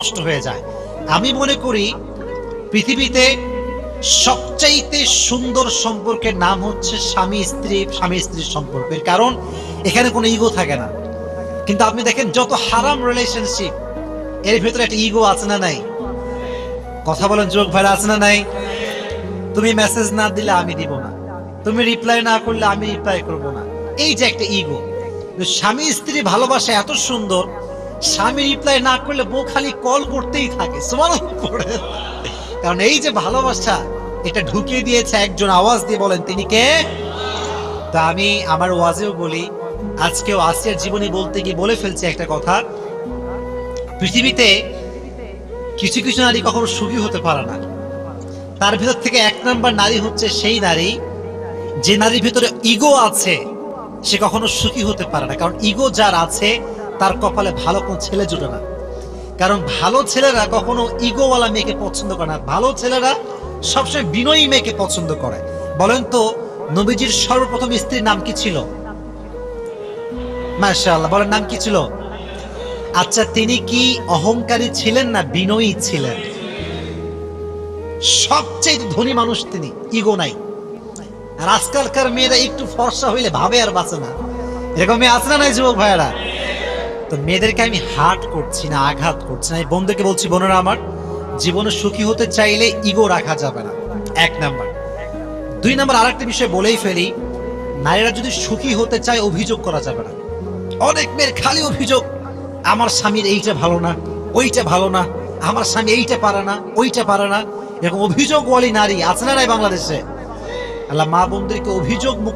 নষ্ট হয়ে যায়। আমি মনে করি পৃথিবীতে সবচাইতে সুন্দর সম্পর্কের নাম হচ্ছে স্বামী স্ত্রীর সম্পর্কের কারণ এখানে কোনো ইগো থাকে না। কিন্তু আপনি দেখেন যত হারাম রিলেশনশিপ এর ভিতরে একটা ইগো আছে না নাই? কথা বলেন যুবক ভাইরা, আছে না নাই? তুমি মেসেজ না দিলে আমি দিব না, তুমি রিপ্লাই না করলে আমি রিপ্লাই করব না, এই যে একটা ইগো। স্বামী স্ত্রী ভালোবাসা এত সুন্দর, স্বামী রিপ্লাই না করলে বউ খালি কল করতেই থাকে, সুবহানাল্লাহ পড়ে। কারণ এই যে ভালোবাসা এটা ঢুকিয়ে দিয়েছে একজন, আওয়াজ দিয়ে বলেন তিনি কে? তা আমি আমার ওয়াজেও বলি, আজকেও আসিয়ার জীবনী বলতে গিয়ে বলে ফেলছি একটা কথা। পৃথিবীতে কিছু কিছু নারী কখনো সুখী হতে পারে না। তার ভিতর থেকে এক নাম্বার নারী হচ্ছে সেই নারী যে নারীর ভিতরে ইগো আছে, সে কখনো সুখী হতে পারে না। কারণ ইগো যার আছে তার কপালে ভালো কোনো ছেলে জুটে না। কারণ ভালো ছেলেরা কখনো ইগোওয়ালা মেয়েকে পছন্দ করে না, ভালো ছেলেরা সবসময় বিনয়ী মেয়েকে পছন্দ করে। বলেন তো নবীজির সর্বপ্রথম স্ত্রীর নাম কি ছিল? মাশাআল্লাহ, বলেন নাম কি ছিল? আচ্ছা, তিনি কি অহংকারী ছিলেন না বিনয়ী ছিলেন? সবচেয়ে ধনী মানুষ তিনি, ইগো নাই। আর আজকালকার মেয়েরা একটু ফর্সা হইলে ভাবে আর বাঁচে না, এরকম মেয়ে আছে না নাই যুবক ভাইয়েরা? তো মেয়েদেরকে আমি হার্ট করছি না, আঘাত করছি না। এই বন্ধুকে বলছি, বোনেরা আমার, জীবনে সুখী হতে চাইলে ইগো রাখা যাবে না, এক নাম্বার। দুই নাম্বার আরেকটা বিষয় বলেই ফেলি, নারীরা যদি সুখী হতে চায় অভিযোগ করা যাবে না। অনেক মেয়ের খালি অভিযোগ, আমার স্বামীর এইটা ভালো না, ওইটা ভালো না, আমার স্বামী এইটা পারে না, ওইটা পারে না। এরকম অভিযোগওয়ালী নারী আছে না নাই বাংলাদেশে? আল্লাহ মা বোনদেরকে অভিযোগ মুক্ত